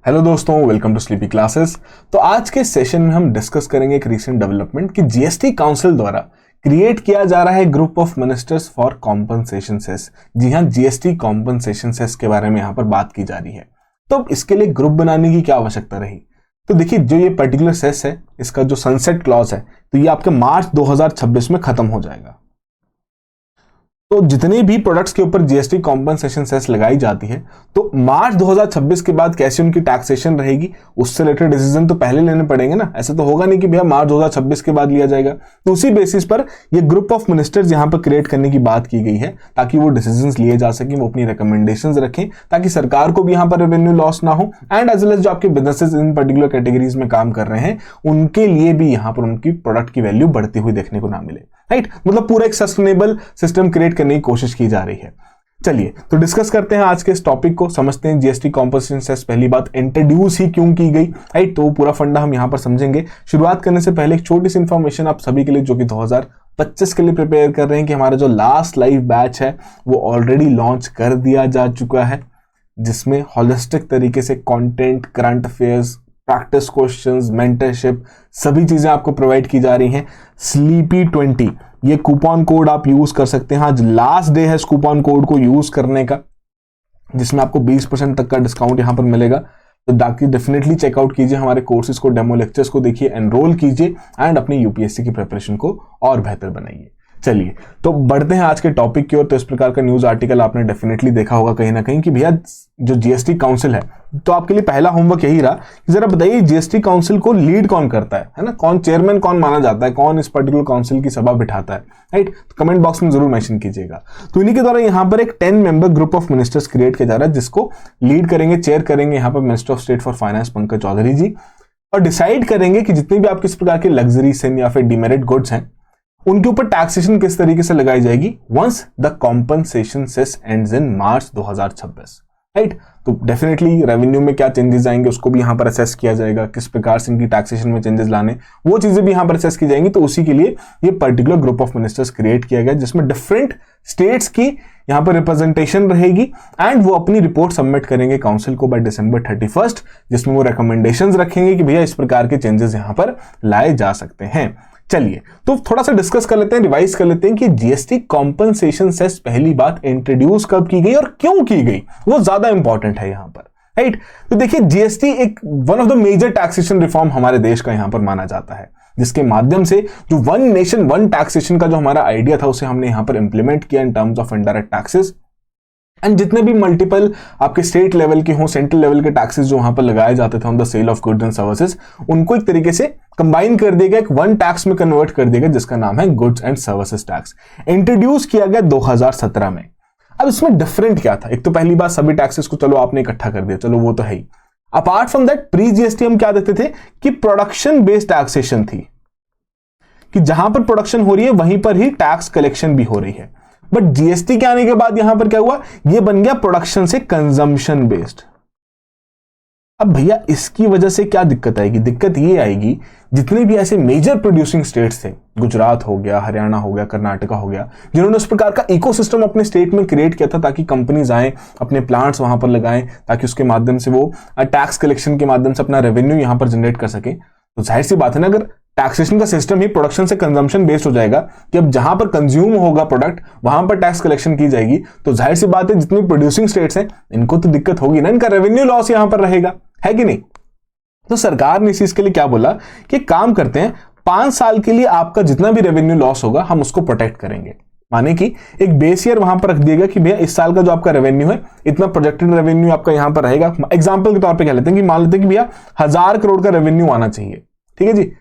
Hello दोस्तों, welcome to sleepy classes. तो आज के सेशन में हम डिस्कस करेंगे एक रीसेंट डेवलपमेंट कि जीएसटी काउंसिल द्वारा क्रिएट किया जा रहा है group of ministers for compensation cess. जी हाँ, जीएसटी कॉम्पनसेशन सेस के बारे में यहाँ पर बात की जा रही है। तो अब इसके लिए ग्रुप बनाने की क्या आवश्यकता रही? तो देखिए, जो ये पर्टिकुलर सेस है, इसका जो सनसेट क्लॉज है, तो ये आपके मार्च 2026 में खत्म हो जाएगा। तो जितने भी प्रोडक्ट्स के ऊपर जीएसटी कॉम्पनसेशन सेस लगाई जाती है, तो मार्च 2026 के बाद कैसे उनकी टैक्सेशन रहेगी, उससे रिलेटेड डिसीजन तो पहले लेने पड़ेंगे ना। ऐसा तो होगा नहीं कि भैया मार्च 2026 के बाद लिया जाएगा। तो उसी बेसिस पर ये ग्रुप ऑफ मिनिस्टर्स यहाँ पर क्रिएट करने की बात की गई है, ताकि वो डिसीजंस लिए जा सकें, वो अपनी रिकमेंडेशंस रखें, ताकि सरकार को भी यहाँ पर रेवेन्यू लॉस ना हो, एंड एज वेल एज जो आपके बिजनेसेस इन पर्टिकुलर कैटेगरीज में काम कर रहे हैं, उनके लिए भी यहाँ पर उनकी प्रोडक्ट की वैल्यू बढ़ती हुई देखने को ना मिले। राइट, मतलब पूरा एक सस्टेनेबल सिस्टम क्रिएट करने की कोशिश की जा रही है। चलिए तो डिस्कस करते हैं आज के इस टॉपिक को, समझते हैं जीएसटी कॉम्पनसेशन सेस पहली बात इंट्रोड्यूस ही क्यों की गई। राइट, तो पूरा फंडा हम यहां पर समझेंगे। शुरुआत करने से पहले एक छोटी सी इंफॉर्मेशन आप सभी के लिए, जो कि 2025 के लिए प्रिपेयर कर रहे हैं, कि हमारा जो लास्ट लाइव बैच है वो ऑलरेडी लॉन्च कर दिया जा चुका है, जिसमें होलिस्टिक तरीके से content, current affairs, practice questions, mentorship, सभी चीजें आपको प्रोवाइड की जा रही हैं। sleepy20 ये कूपन कोड आप यूज कर सकते हैं। आज लास्ट डे है इस कूपन कोड को यूज करने का, जिसमें आपको 20% तक का डिस्काउंट यहां पर मिलेगा। तो बाकी डेफिनेटली चेकआउट कीजिए हमारे कोर्सेज को, डेमो लेक्चर्स को देखिए, एनरोल कीजिए एंड अपनी यूपीएससी की प्रिपरेशन को और बेहतर बनाइए। चलिए तो बढ़ते हैं आज के टॉपिक की ओर। तो इस प्रकार का न्यूज आर्टिकल आपने डेफिनेटली देखा होगा कहीं ना कहीं कि भैया जो जीएसटी काउंसिल है, तो आपके लिए पहला होमवर्क यही रहा कि जरा बताइए जीएसटी काउंसिल को लीड कौन करता है ना, कौन चेयरमैन कौन माना जाता है, कौन इस पर्टिकुलर काउंसिल की सभा बिठाता है। राइट, तो कमेंट बॉक्स में जरूर मेंशन कीजिएगा। तो इन्हीं के द्वारा यहाँ पर एक 10 member group of ministers create किया जा रहा है, जिसको लीड करेंगे, चेयर करेंगे यहाँ पर minister of state for finance Pankaj Chaudhary ji, और डिसाइड करेंगे कि जितने भी आपके इस प्रकार के लग्जरी सिन या फिर डिमेरिट गुड्स हैं, उनके ऊपर टैक्सेशन किस तरीके से लगाई जाएगी once the compensation cess ends in March 2026। Right, तो डेफिनेटली रेवेन्यू में क्या चेंजेस आएंगे उसको भी यहां पर असेस किया जाएगा, किस प्रकार से इनकी टैक्सेशन में चेंजेस लाने, वो चीजें भी यहां पर असेस की जाएंगी। तो उसी के लिए ये particular group of ministers create किया गया, जिसमें डिफरेंट स्टेट्स की यहां पर रिप्रेजेंटेशन रहेगी, एंड वो अपनी रिपोर्ट सबमिट करेंगे काउंसिल को बाय December 31, जिसमें वो रिकमेंडेशंस रखेंगे कि भैया इस प्रकार के चेंजेस यहां पर लाए जा सकते हैं। चलिए तो थोड़ा सा डिस्कस कर लेते हैं, रिवाइज कर लेते हैं कि जीएसटी कॉम्पनसेशन सेस पहली बात इंट्रोड्यूस कब की गई और क्यों की गई, वो ज्यादा इंपॉर्टेंट है यहां पर। राइट, तो देखिए जीएसटी एक one of the major taxation reform हमारे देश का यहां पर माना जाता है, जिसके माध्यम से जो वन नेशन वन टैक्सेशन का जो हमारा आइडिया था, उसे हमने यहां पर इंप्लीमेंट किया in terms of indirect taxes, and जितने भी मल्टीपल आपके स्टेट लेवल के हों, सेंट्रल लेवल के टैक्सेस जो वहां पर लगाए जाते थे on the sale of goods and services, उनको एक तरीके से कंबाइन कर दिया गया, एक वन टैक्स में कन्वर्ट कर दिया गया, जिसका नाम है goods and services tax. Introduce किया गया 2017 में। अब इसमें डिफरेंट क्या था? एक तो पहली बात, सभी टैक्सेस को चलो आपने इकट्ठा कर दिया, चलो वो तो है ही। Apart from that, pre GST हम क्या देखते थे कि प्रोडक्शन बेस्ड टैक्सेशन थी, कि जहां पर प्रोडक्शन हो रही है वहीं पर ही टैक्स कलेक्शन भी हो रही है। बट जीएसटी के आने के बाद यहां पर क्या हुआ, ये बन गया प्रोडक्शन से कंजम्पशन बेस्ड। अब भैया इसकी वजह से क्या दिक्कत आएगी? दिक्कत ये आएगी, जितने भी ऐसे मेजर प्रोड्यूसिंग स्टेट्स थे, गुजरात हो गया, हरियाणा हो गया, कर्नाटका हो गया, जिन्होंने उस प्रकार का इकोसिस्टम अपने स्टेट में क्रिएट किया था ताकि कंपनीज आए, अपने प्लांट्स वहां पर लगाएं, ताकि उसके माध्यम से वो टैक्स कलेक्शन के माध्यम से अपना रेवेन्यू यहां पर जनरेट कर सके। तो जाहिर सी बात है ना, अगर टैक्सेशन का सिस्टम ही प्रोडक्शन से कंजम्पशन बेस्ड हो जाएगा, कि अब जहां पर कंज्यूम होगा प्रोडक्ट वहां पर टैक्स कलेक्शन की जाएगी, तो जाहिर सी बात है जितनी प्रोड्यूसिंग स्टेट्स हैं इनको तो दिक्कत होगी ना, इनका रेवेन्यू लॉस यहां पर रहेगा, है कि नहीं? तो सरकार ने इस चीज के लिए क्या बोला कि काम करते हैं, 5 साल के लिए आपका जितना भी रेवेन्यू लॉस होगा हम उसको प्रोटेक्ट करेंगे। माने कि एक बेस ईयर वहां पर रख दिएगा कि भैया इस साल का जो आपका रेवेन्यू है, इतना प्रोजेक्टेड रेवेन्यू आपका यहां पर रहेगा। एग्जाम्पल के तौर पर कह लेते हैं कि मान लेते हैं कि भैया 1000 करोड़ का रेवेन्यू आना चाहिए, ठीक है जी,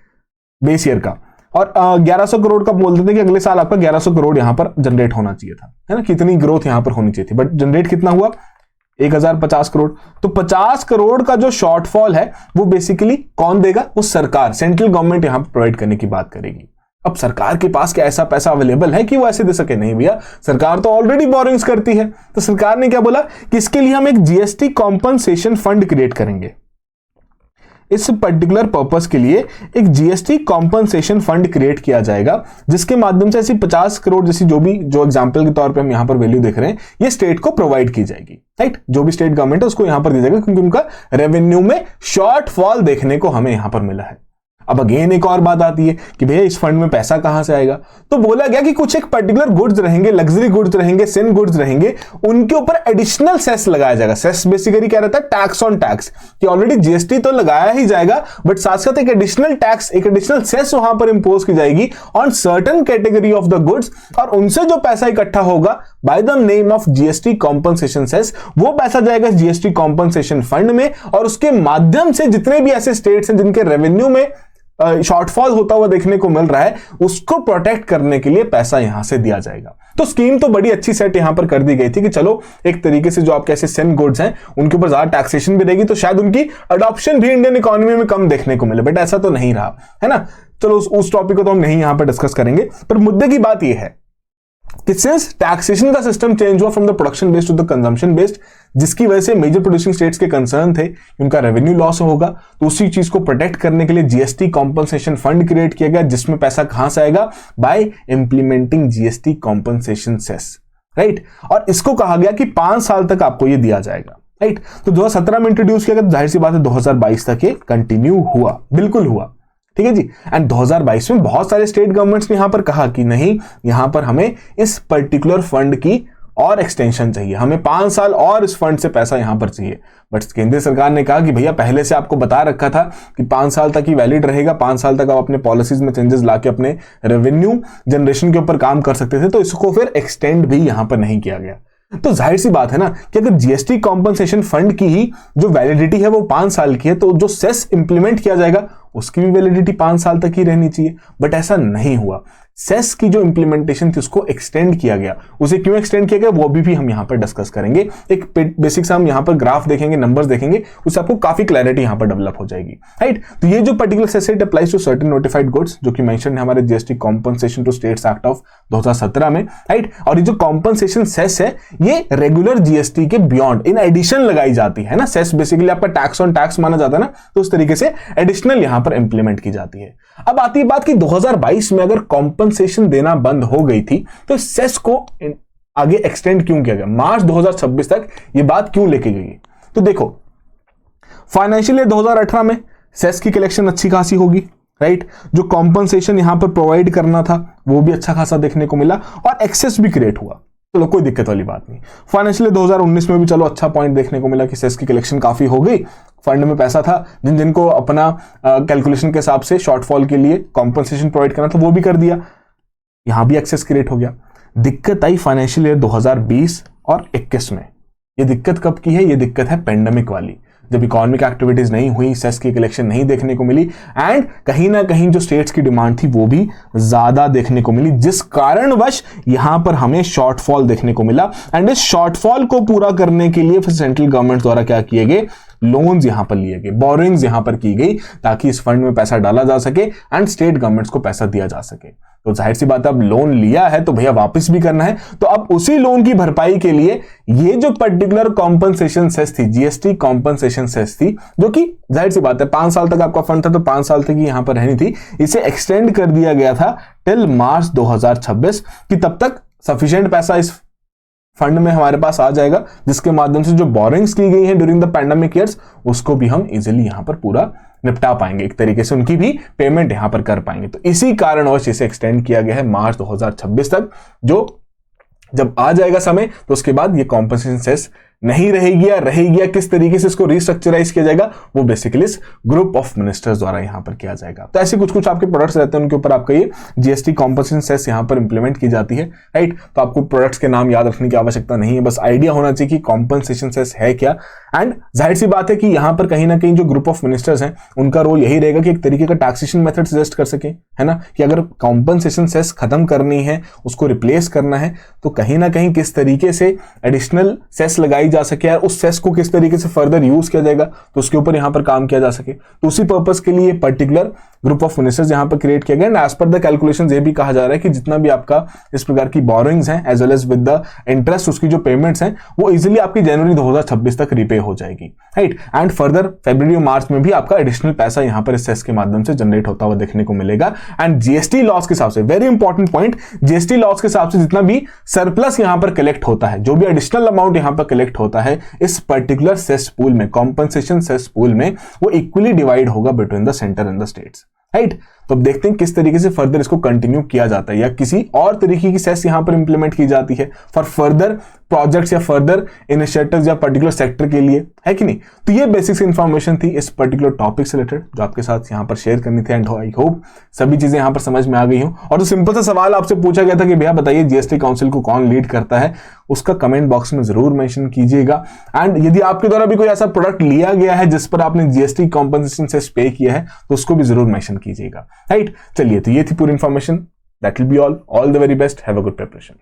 बेस ईयर का, और 1100 करोड़ का बोल देते हैं कि अगले साल आपका 1100 करोड़ यहां पर जनरेट होना चाहिए था, है ना, कितनी ग्रोथ यहां पर होनी चाहिए थी, बट जनरेट कितना हुआ? 1050 करोड़। तो 50 करोड़ का जो शॉर्टफॉल है वो बेसिकली कौन देगा? वो सरकार, सेंट्रल गवर्नमेंट यहां पर प्रोवाइड करने की बात करेगी। अब सरकार के पास क्या ऐसा पैसा अवेलेबल है कि वो ऐसे दे सके? नहीं भैया, सरकार तो ऑलरेडी बोरिंग्स करती है। तो सरकार ने क्या बोला कि इसके लिए हम एक जीएसटी कॉम्पनसेशन फंड क्रिएट करेंगे। इस पर्टिकुलर पर्पस के लिए एक जीएसटी कॉम्पनसेशन फंड क्रिएट किया जाएगा, जिसके माध्यम से ऐसी 50 करोड़ जैसी जो एग्जांपल के तौर पे हम यहां पर वैल्यू देख रहे हैं, ये स्टेट को प्रोवाइड की जाएगी। राइट, जो भी स्टेट गवर्नमेंट है उसको यहां पर दी जाएगी, क्योंकि उनका रेवेन्यू में शॉर्टफॉल देखने को हमें यहां पर मिला है। अब अगेन एक और बात आती है कि भैया इस फंड में पैसा कहां से आएगा, तो बोला गया कि कुछ एक पर्टिकुलर गुड्स रहेंगे, लग्जरी गुड्स रहेंगे, सिन गुड्स रहेंगे, उनके ऊपर एडिशनल सेस लगाया जाएगा। सेस बेसिकली क्या रहता है, टैक्स ऑन टैक्स, कि ऑलरेडी जीएसटी तो लगाया ही जाएगा, बट साथ साथ एक एडिशनल टैक्स, एक एडिशनल सेस वहां पर इंपोज की जाएगी on certain category of the goods, और उनसे जो पैसा इकट्ठा होगा by the name of GST compensation cess, वो पैसा जाएगा जीएसटी कॉम्पनसेशन फंड में, और उसके माध्यम से जितने भी ऐसे स्टेट्स हैं जिनके रेवेन्यू में शॉर्टफॉल होता हुआ देखने को मिल रहा है, उसको प्रोटेक्ट करने के लिए पैसा यहां से दिया जाएगा। तो स्कीम तो बड़ी अच्छी सेट यहां पर कर दी गई थी कि चलो एक तरीके से जो आपके ऐसे सेन गुड्स हैं उनके ऊपर ज्यादा टैक्सेशन भी रहेगी, तो शायद उनकी अडॉप्शन भी इंडियन इकोनॉमी में कम देखने को मिले, बट ऐसा तो नहीं रहा, है ना। चलो उस टॉपिक को तो हम नहीं यहां पर डिस्कस करेंगे, पर मुद्दे की बात यह है कि सिंस टैक्सेशन का सिस्टम चेंज हुआ from the production based to the consumption based, जिसकी वजह से मेजर प्रोड्यूसिंग स्टेट्स के कंसर्न थे कि उनका रेवेन्यू लॉस होगा, तो उसी चीज को प्रोटेक्ट करने के लिए जीएसटी कॉम्पनसेशन फंड क्रिएट किया गया, जिसमें पैसा कहां से आएगा, by implementing GST compensation cess. Right, और इसको कहा गया कि 5 साल तक आपको यह दिया जाएगा। राइट, तो 2017 में इंट्रोड्यूस किया गया, जाहिर सी बात है 2022 तक ये कंटिन्यू हुआ, बिल्कुल हुआ। ठीक है जी। एंड 2022 में बहुत सारे स्टेट गवर्नमेंट्स ने यहां पर कहा कि नहीं, यहां पर हमें इस पर्टिकुलर फंड की और एक्सटेंशन चाहिए, हमें 5 साल और इस फंड से पैसा यहां पर चाहिए। बट केंद्र सरकार ने कहा कि भैया पहले से आपको बता रखा था कि 5 साल तक ही वैलिड रहेगा, 5 साल तक आप अपने पॉलिसीज में चेंजेस लाके अपने रेवेन्यू जनरेशन के ऊपर काम कर सकते थे, तो इसको फिर एक्सटेंड भी यहां पर नहीं किया गया। तो जाहिर सी बात है ना कि अगर जीएसटी कॉम्पनसेशन फंड की ही जो वैलिडिटी है वो 5 साल की है, तो जो सेस इंप्लीमेंट किया जाएगा उसकी भी वैलिडिटी 5 साल तक ही रहनी चाहिए, बट ऐसा नहीं हुआ। सेस की जो इंप्लीमेंटेशन थी उसको एक्सटेंड किया गया। उसे क्यों एक्सटेंड किया गया वो भी हम यहां पर डिस्कस करेंगे। एक बेसिक सा हम यहां पर ग्राफ देखेंगे, नंबर्स देखेंगे, उससे आपको काफी क्लैरिटी यहां पर डेवलप हो जाएगी। राइट, तो ये जो particular cess it applies to certain notified goods, जो कि मेंशन है हमारे GST compensation to states act of 2017 में। राइट, और ये जो कॉम्पनसेशन सेस है ये रेगुलर जीएसटी के बियॉन्ड इन एडिशन लगाई जाती है ना। सेस बेसिकली आपका टैक्स ऑन टैक्स माना जाता है ना, तो उस तरीके से एडिशनल यहां पर इंप्लीमेंट की जाती है। अब आती है बात कि 2022 में अगर कॉम्पनसेशन देना बंद हो गई थी तो सेस को आगे एक्सटेंड क्यों किया गया, मार्च 2026 तक ये बात क्यों लेके गई। तो देखो, फाइनेंशियल ईयर 2018 में सेस की कलेक्शन अच्छी खासी होगी। राइट, जो कॉम्पनसेशन यहां पर प्रोवाइड करना था वो भी अच्छा खासा देखने को मिला और एक्सेस भी क्रिएट हुआ, चलो कोई दिक्कत वाली बात नहीं। फाइनेंशियल 2019 में भी चलो अच्छा पॉइंट देखने को मिला कि सेस की कलेक्शन काफी हो गई, फंड में पैसा था, जिनको अपना कैलकुलेशन के हिसाब से शॉर्टफॉल के लिए कॉम्पनसेशन प्रोवाइड करना था वो भी कर दिया, यहां भी एक्सेस क्रिएट हो गया। दिक्कत आई फाइनेंशियल ईयर 2020 और 21 में। ये दिक्कत कब की है, ये दिक्कत है पेंडेमिक वाली, जब इकोनॉमिक एक्टिविटीज नहीं हुई, सेस की कलेक्शन नहीं देखने को मिली, एंड कहीं ना कहीं जो स्टेट्स की डिमांड थी वो भी ज्यादा देखने को मिली, जिस कारणवश यहां पर हमें शॉर्टफॉल देखने को मिला। एंड इस शॉर्टफॉल को पूरा करने के लिए फिर सेंट्रल गवर्नमेंट द्वारा क्या किए गए, लोन्स यहां पर लिए गए, बोरिंग्स यहां पर की गई, ताकि इस फंड में पैसा डाला जा सके एंड स्टेट गवर्नमेंट्स को पैसा दिया जा सके। तो जाहिर सी बात है, अब लोन लिया है तो भैया वापस भी करना है, तो अब उसी लोन की भरपाई के लिए ये जो पर्टिकुलर कॉम्पनसेशन सेस थी, जीएसटी कॉम्पनसेशन सेस थी, जो कि जाहिर सी बात है 5 साल तक आपका फंड था तो 5 साल तक ही यहां पर रहनी थी, इसे एक्सटेंड कर दिया गया था टिल मार्च 2026 कि तब तक सफिशिएंट पैसा इस फंड में हमारे पास आ जाएगा, जिसके माध्यम से जो बोरिंग्स की गई हैं ड्यूरिंग द पैंडेमिक ईयर्स उसको भी हम इजीली यहां पर पूरा निपटा पाएंगे, एक तरीके से उनकी भी पेमेंट यहां पर कर पाएंगे। तो इसी कारणवश इसे एक्सटेंड किया गया है मार्च 2026 तक, जो जब आ जाएगा समय तो उसके बाद ये कॉम्पनसेशन सेस नहीं रहेगी या रहेगी, या किस तरीके से इसको रिस्ट्रक्चराइज किया जाएगा वो बेसिकली इस ग्रुप ऑफ मिनिस्टर्स द्वारा यहां पर किया जाएगा। तो ऐसे कुछ कुछ आपके प्रोडक्ट्स रहते हैं, उनके ऊपर आपका ये जीएसटी कॉम्पनसेशन सेस यहां पर इंप्लीमेंट की जाती है। राइट, तो आपको प्रोडक्ट्स के नाम याद रखने की आवश्यकता नहीं है, बस आइडिया होना चाहिए कि कॉम्पनसेशन सेस है क्या। एंड जाहिर सी बात है कि यहां पर कहीं ना कहीं जो ग्रुप ऑफ मिनिस्टर्स हैं उनका रोल यही रहेगा कि एक तरीके का टैक्सेशन मेथड सजेस्ट कर सके, है ना, कि अगर कॉम्पनसेशन सेस खत्म करनी है, उसको रिप्लेस करना है, तो कहीं ना कहीं किस तरीके से एडिशनल सेस लगाई जा सके यार, उस सेस को किस तरीके से फर्दर यूज किया जाएगा, तो उसके ऊपर यहाँ पर काम किया जा सके। तो उसी पर्पस के लिए पर्टिकुलर ग्रुप ऑफ मिनिस्टर्स यहाँ पर क्रिएट किया गया। And as per the calculations ये भी कहा जा रहा है कि जितना भी आपका इस प्रकार की बोरोइंग्स हैं as well as with the interest, उसकी जो पेमेंट्स हैं वो इजीली आपकी जनवरी 2026 तक रिपे हो जाएगी, राइट। एंड फर्दर फरवरी और मार्च में भी आपका एडिशनल पैसा यहाँ पर इस सेस के माध्यम से जनरेट होता हुआ देखने को मिलेगा। एंड जीएसटी लॉस के हिसाब से, very important point, GST loss के हिसाब से जितना भी सरप्लस यहाँ पर कलेक्ट होता है, जो भी एडिशनल अमाउंट यहाँ पर कलेक्ट होता है इस पर्टिकुलर सेस पूल में, कॉम्पनसेशन सेस पूल में, वो इक्वली डिवाइड होगा between the centre and the states, right. तो अब देखते हैं किस तरीके से फर्दर इसको कंटिन्यू किया जाता है या किसी और तरीके की सेस यहां पर इंप्लीमेंट की जाती है फॉर फर्दर प्रोजेक्ट्स या फर्दर इनिशिएटिव्स या पर्टिकुलर सेक्टर के लिए, है कि नहीं। तो ये बेसिक्स इंफॉर्मेशन थी इस पर्टिकुलर टॉपिक से रिलेटेड जो आपके साथ यहां पर शेयर करनी थी। एंड आई होप सभी चीजें यहां पर समझ में आ गई हो। और जो सिंपल सा सवाल आपसे पूछा गया था कि भैया बताइए जीएसटी काउंसिल को कौन लीड करता है, उसका कमेंट बॉक्स में जरूर मेंशन कीजिएगा। एंड यदि आपके द्वारा भी कोई ऐसा प्रोडक्ट लिया गया है जिस पर आपने जीएसटी कॉम्पनसेशन सेस पे किया है तो उसको भी जरूर मेंशन कीजिएगा, राइट। चलिए, तो ये थी पूरी information. That will be all the very best, have a good preparation.